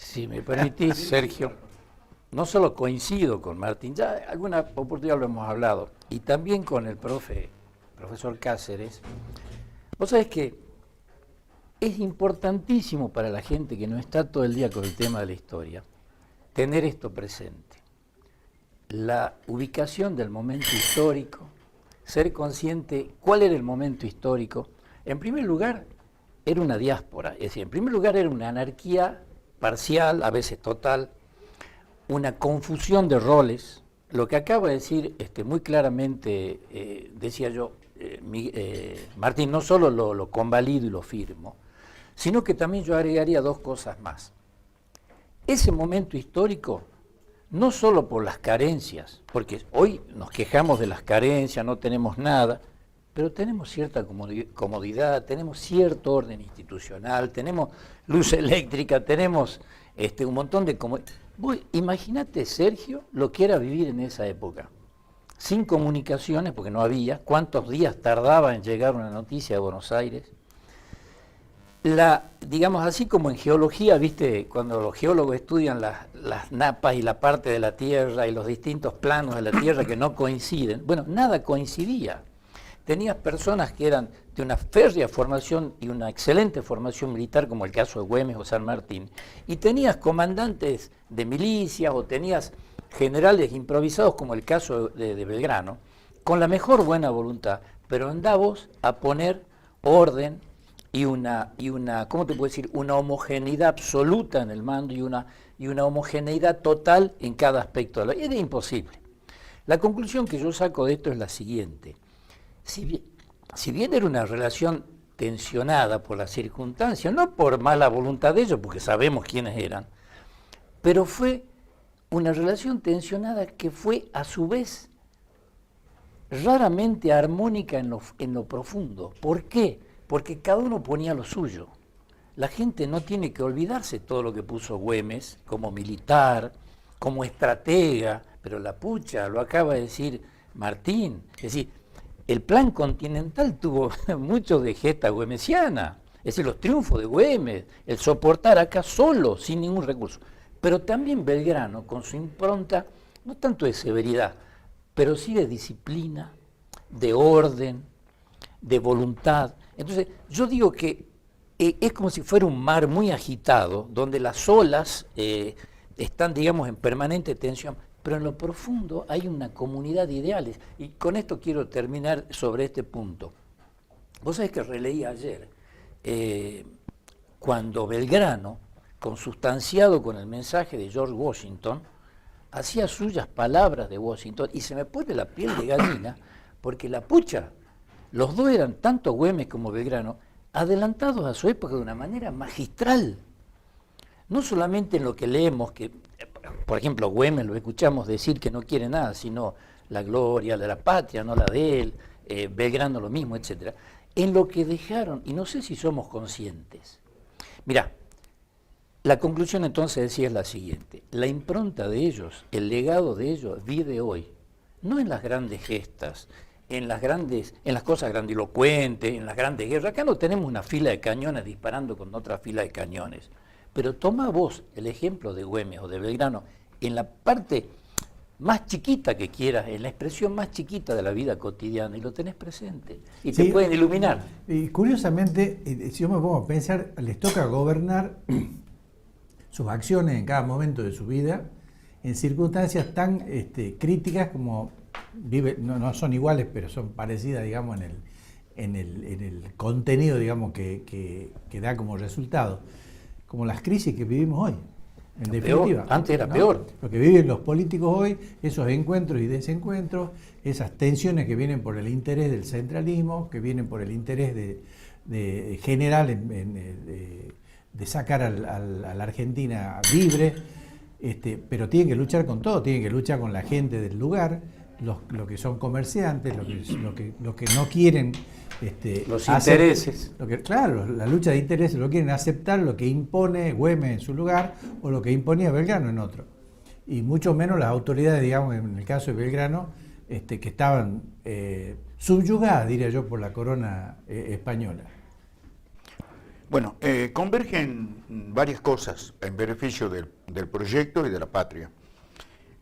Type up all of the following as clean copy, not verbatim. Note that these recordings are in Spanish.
Si me permitís, Sergio, no solo coincido con Martín, ya alguna oportunidad lo hemos hablado, y también con el profesor Cáceres. Vos sabés que es importantísimo para la gente que no está todo el día con el tema de la historia, tener esto presente. La ubicación del momento histórico, ser consciente cuál era el momento histórico. En primer lugar, era una diáspora, es decir, en primer lugar era una anarquía parcial, a veces total, una confusión de roles. Lo que acaba de decir muy claramente, decía yo, Martín, no solo lo convalido y lo firmo, sino que también yo agregaría dos cosas más. Ese momento histórico, no solo por las carencias, porque hoy nos quejamos de las carencias, no tenemos nada, pero tenemos cierta comodidad, tenemos cierto orden institucional, tenemos luz eléctrica, tenemos un montón de comodidades. Imagínate, Sergio, lo que era vivir en esa época, sin comunicaciones, porque no había, cuántos días tardaba en llegar una noticia de Buenos Aires. Digamos, así como en geología, viste, cuando los geólogos estudian las napas y la parte de la Tierra y los distintos planos de la Tierra que no coinciden, bueno, nada coincidía. Tenías personas que eran de una férrea formación y una excelente formación militar, como el caso de Güemes o San Martín, y tenías comandantes de milicias o tenías generales improvisados, como el caso de Belgrano, con la mejor buena voluntad, pero andabos a poner orden y una, ¿cómo te puedo decir?, una homogeneidad absoluta en el mando y una homogeneidad total en cada aspecto de la vida. Era imposible. La conclusión que yo saco de esto es la siguiente. Si bien era una relación tensionada por las circunstancias, no por mala voluntad de ellos, porque sabemos quiénes eran, pero fue una relación tensionada que fue a su vez raramente armónica en lo profundo. ¿Por qué? Porque cada uno ponía lo suyo. La gente no tiene que olvidarse todo lo que puso Güemes como militar, como estratega, pero la pucha, lo acaba de decir Martín. Es decir, el plan continental tuvo mucho de gesta güemesiana. Es decir, los triunfos de Güemes, el soportar acá solo, sin ningún recurso. Pero también Belgrano, con su impronta, no tanto de severidad, pero sí de disciplina, de orden, de voluntad. Entonces, yo digo que es como si fuera un mar muy agitado, donde las olas están, digamos, en permanente tensión, pero en lo profundo hay una comunidad de ideales. Y con esto quiero terminar sobre este punto. Vos sabés que releí ayer, cuando Belgrano, consustanciado con el mensaje de George Washington, hacía suyas palabras de Washington, y se me pone la piel de gallina, porque la pucha, los dos eran, tanto Güemes como Belgrano, adelantados a su época de una manera magistral. No solamente en lo que leemos, que, por ejemplo, Güemes lo escuchamos decir que no quiere nada, sino la gloria de la patria, no la de él, Belgrano lo mismo, etc. En lo que dejaron, y no sé si somos conscientes. Mirá, la conclusión entonces decía es la siguiente: la impronta de ellos, el legado de ellos vive hoy, no en las grandes gestas, en las cosas grandilocuentes, en las grandes guerras. Acá no tenemos una fila de cañones disparando con otra fila de cañones. Pero toma vos el ejemplo de Güemes o de Belgrano en la parte más chiquita que quieras, en la expresión más chiquita de la vida cotidiana, y lo tenés presente, y te pueden iluminar. Y curiosamente, si yo me pongo a pensar, les toca gobernar sus acciones en cada momento de su vida, en circunstancias tan críticas como no son iguales, pero son parecidas, digamos, en el contenido, digamos, que da como resultado, como las crisis que vivimos hoy, en definitiva. Antes era peor. Lo que viven los políticos hoy, esos encuentros y desencuentros, esas tensiones que vienen por el interés del centralismo, que vienen por el interés de general de sacar a la Argentina libre, pero tienen que luchar con todo, tienen que luchar con la gente del lugar, los que son comerciantes, los que no quieren los intereses. Claro, la lucha de intereses, lo quieren aceptar lo que impone Güemes en su lugar o lo que imponía Belgrano en otro. Y mucho menos las autoridades, digamos, en el caso de Belgrano, que estaban subyugadas, diría yo, por la corona española. Bueno, convergen varias cosas en beneficio del proyecto y de la patria.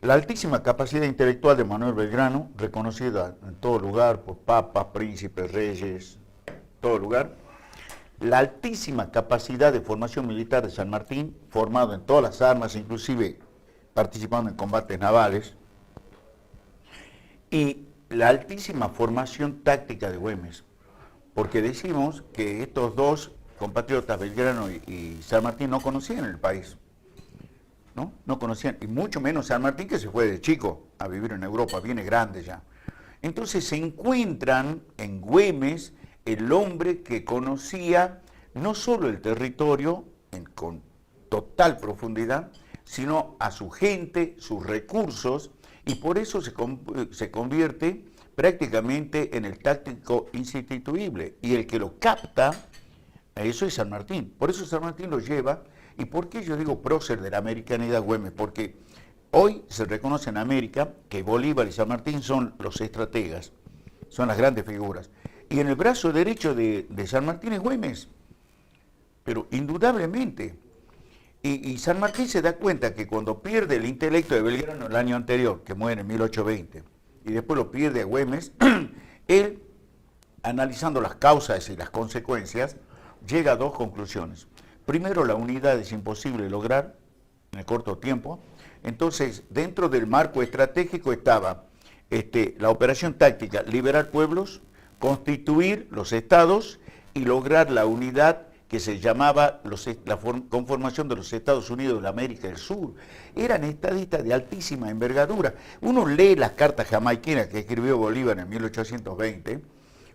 La altísima capacidad intelectual de Manuel Belgrano, reconocida en todo lugar por papas, príncipes, reyes, todo lugar. La altísima capacidad de formación militar de San Martín, formado en todas las armas, inclusive participando en combates navales. Y la altísima formación táctica de Güemes, porque decimos que estos dos compatriotas, Belgrano y San Martín, no conocían el país. No conocían, y mucho menos San Martín, que se fue de chico a vivir en Europa, viene grande ya. Entonces se encuentran en Güemes el hombre que conocía no solo el territorio con total profundidad, sino a su gente, sus recursos, y por eso se convierte prácticamente en el táctico insustituible, y el que lo capta, eso es San Martín. Por eso San Martín lo lleva. ¿Y por qué yo digo prócer de la americanidad Güemes? Porque hoy se reconoce en América que Bolívar y San Martín son los estrategas, son las grandes figuras. Y en el brazo derecho de San Martín es Güemes, pero indudablemente. Y San Martín se da cuenta que cuando pierde el intelecto de Belgrano el año anterior, que muere en 1820, y después lo pierde a Güemes, él, analizando las causas y las consecuencias, llega a dos conclusiones. Primero, la unidad es imposible lograr en el corto tiempo. Entonces, dentro del marco estratégico estaba la operación táctica, liberar pueblos, constituir los estados y lograr la unidad que se llamaba la conformación de los Estados Unidos de América del Sur. Eran estadistas de altísima envergadura. Uno lee las cartas jamaiquinas que escribió Bolívar en 1820,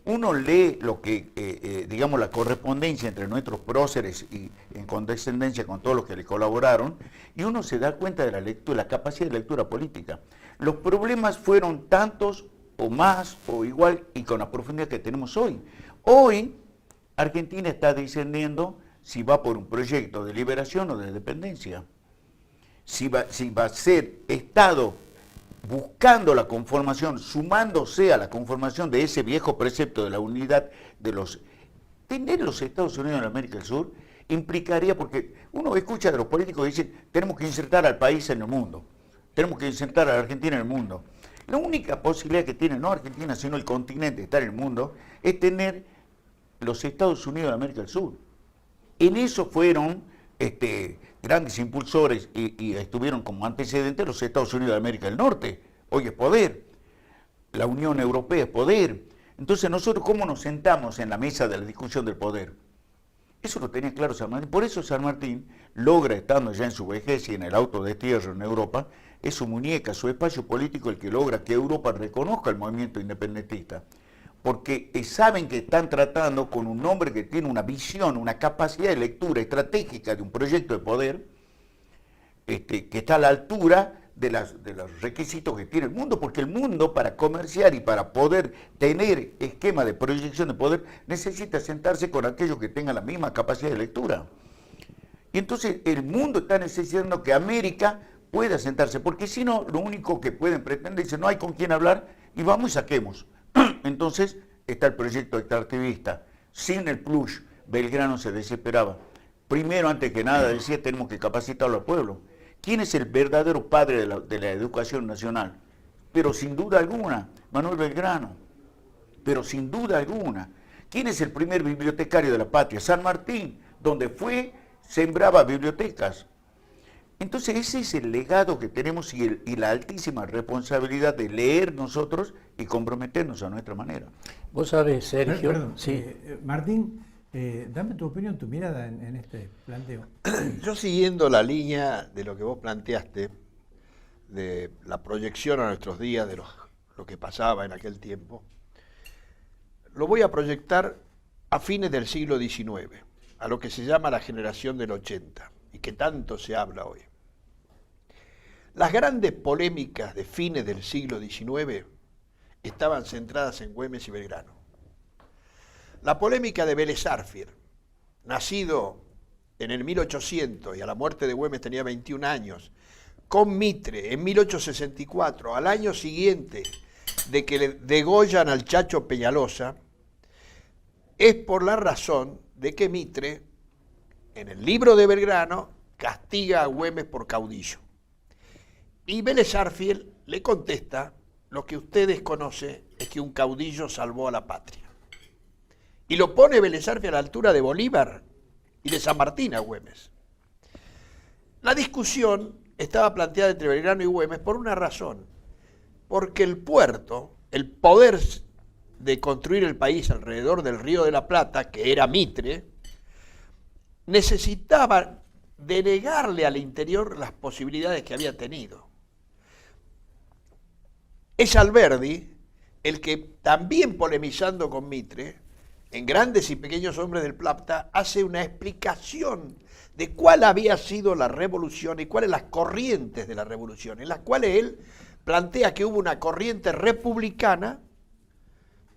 uno lee lo que, digamos, la correspondencia entre nuestros próceres y en condescendencia con todos los que le colaboraron, y uno se da cuenta de la lectura, la capacidad de lectura política. Los problemas fueron tantos o más o igual y con la profundidad que tenemos hoy. Hoy, Argentina está discerniendo si va por un proyecto de liberación o de dependencia. Si va a ser Estado buscando la conformación, sumándose a la conformación de ese viejo precepto de la unidad de los... Tener los Estados Unidos en América del Sur implicaría, porque uno escucha de los políticos que dicen, tenemos que insertar al país en el mundo, tenemos que insertar a la Argentina en el mundo. La única posibilidad que tiene, no Argentina, sino el continente de estar en el mundo, es tener los Estados Unidos de América del Sur. En eso fueron grandes impulsores y estuvieron como antecedentes los Estados Unidos de América del Norte. Hoy es poder. La Unión Europea es poder. Entonces nosotros, ¿cómo nos sentamos en la mesa de la discusión del poder? Eso lo tenía claro San Martín. Por eso San Martín logra, estando ya en su vejez y en el autodestierro en Europa, es su muñeca, su espacio político el que logra que Europa reconozca el movimiento independentista. Porque saben que están tratando con un hombre que tiene una visión, una capacidad de lectura estratégica de un proyecto de poder, que está a la altura de los requisitos que tiene el mundo, porque el mundo, para comerciar y para poder tener esquema de proyección de poder, necesita sentarse con aquellos que tengan la misma capacidad de lectura. Y entonces el mundo está necesitando que América pueda sentarse, porque si no, lo único que pueden pretender es, no hay con quién hablar, y vamos y saquemos. Entonces está el proyecto extractivista. Sin el plus, Belgrano se desesperaba. Primero, antes que nada, decía, tenemos que capacitar al pueblo. ¿Quién es el verdadero padre de la educación nacional? Pero sin duda alguna, Manuel Belgrano. Pero sin duda alguna. ¿Quién es el primer bibliotecario de la patria? San Martín, donde fue, sembraba bibliotecas. Entonces ese es el legado que tenemos y la altísima responsabilidad de leer nosotros y comprometernos a nuestra manera. Vos sabés, Sergio. Perdón, sí. Martín, dame tu opinión, tu mirada en este planteo. Yo siguiendo la línea de lo que vos planteaste, de la proyección a nuestros días, de lo que pasaba en aquel tiempo, lo voy a proyectar a fines del siglo XIX, a lo que se llama la generación del 80, y que tanto se habla hoy. Las grandes polémicas de fines del siglo XIX estaban centradas en Güemes y Belgrano. La polémica de Vélez Sarsfield, nacido en el 1800 y a la muerte de Güemes tenía 21 años, con Mitre en 1864, al año siguiente de que le degollan al Chacho Peñalosa, es por la razón de que Mitre en el libro de Belgrano, castiga a Güemes por caudillo. Y Vélez Sarsfield le contesta, lo que usted desconoce es que un caudillo salvó a la patria. Y lo pone Vélez Sarsfield a la altura de Bolívar y de San Martín a Güemes. La discusión estaba planteada entre Belgrano y Güemes por una razón, porque el puerto, el poder de construir el país alrededor del Río de la Plata, que era Mitre, necesitaba denegarle al interior las posibilidades que había tenido. Es Alberdi el que, también polemizando con Mitre, en Grandes y Pequeños Hombres del Plata, hace una explicación de cuál había sido la revolución y cuáles las corrientes de la revolución, en las cuales él plantea que hubo una corriente republicana,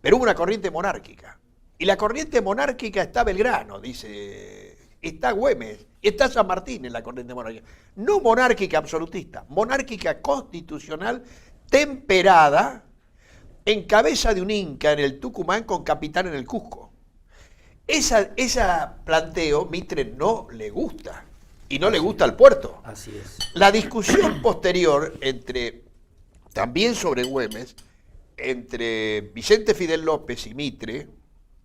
pero hubo una corriente monárquica. Y la corriente monárquica está Belgrano, dice, está Güemes, está San Martín en la corriente monárquica. No monárquica absolutista, monárquica constitucional temperada en cabeza de un inca en el Tucumán con capitán en el Cusco. Esa planteo Mitre no le gusta, y no le gusta al puerto. Así es. La discusión posterior también sobre Güemes, entre Vicente Fidel López y Mitre,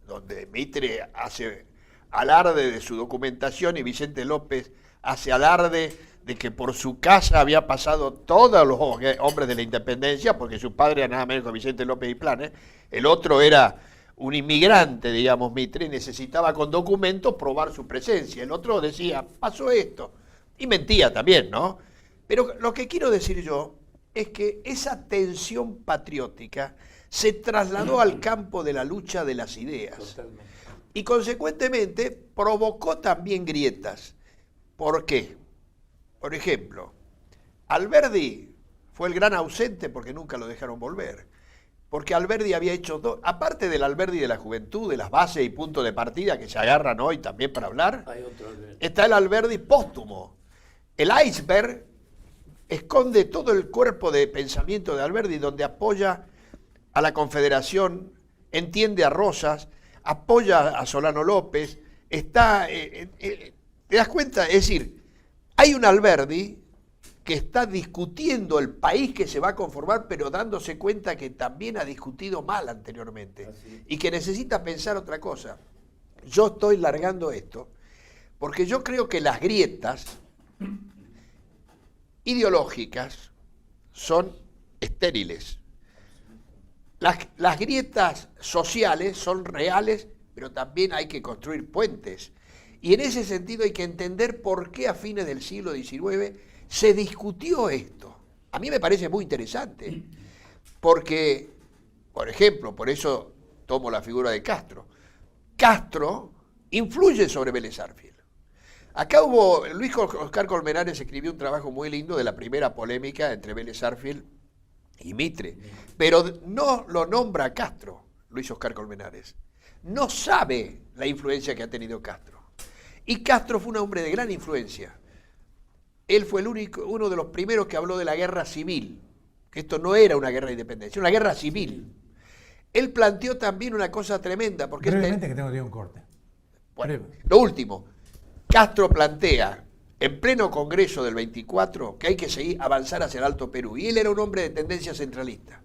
donde Mitre hace alarde de su documentación y Vicente López hace alarde de que por su casa había pasado todos los hombres de la independencia, porque su padre era nada menos que Vicente López y Planes, el otro era un inmigrante, digamos, Mitre, y necesitaba con documentos probar su presencia. El otro decía, pasó esto, y mentía también, ¿no? Pero lo que quiero decir yo es que esa tensión patriótica se trasladó al campo de la lucha de las ideas. Totalmente. Y consecuentemente provocó también grietas. ¿Por qué? Por ejemplo, Alberdi fue el gran ausente porque nunca lo dejaron volver. Porque Alberdi había hecho todo, aparte del Alberdi de la juventud, de las bases y puntos de partida que se agarran hoy también para hablar, Hay otro Alberdi. está el Alberdi póstumo. El iceberg esconde todo el cuerpo de pensamiento de Alberdi, donde apoya a la Confederación, entiende a Rosas, apoya a Solano López, ¿te das cuenta? Es decir, hay un Alberdi que está discutiendo el país que se va a conformar, pero dándose cuenta que también ha discutido mal anteriormente y que necesita pensar otra cosa. Yo estoy largando esto porque yo creo que las grietas ideológicas son estériles. Las grietas sociales son reales, pero también hay que construir puentes. Y en ese sentido hay que entender por qué a fines del siglo XIX se discutió esto. A mí me parece muy interesante, porque, por ejemplo, por eso tomo la figura de Castro. Castro influye sobre Vélez Sarsfield. Acá Luis Oscar Colmenares escribió un trabajo muy lindo de la primera polémica entre Vélez Sarsfield y Mitre, pero no lo nombra Castro, Luis Oscar Colmenares. No sabe la influencia que ha tenido Castro. Y Castro fue un hombre de gran influencia. Él fue uno de los primeros que habló de la guerra civil, que esto no era una guerra de independencia, una guerra civil. Él planteó también una cosa tremenda, porque brevemente que tengo que ir a un corte. Bueno, lo último, Castro plantea en pleno Congreso del 24 que hay que seguir avanzar hacia el Alto Perú, y él era un hombre de tendencia centralista.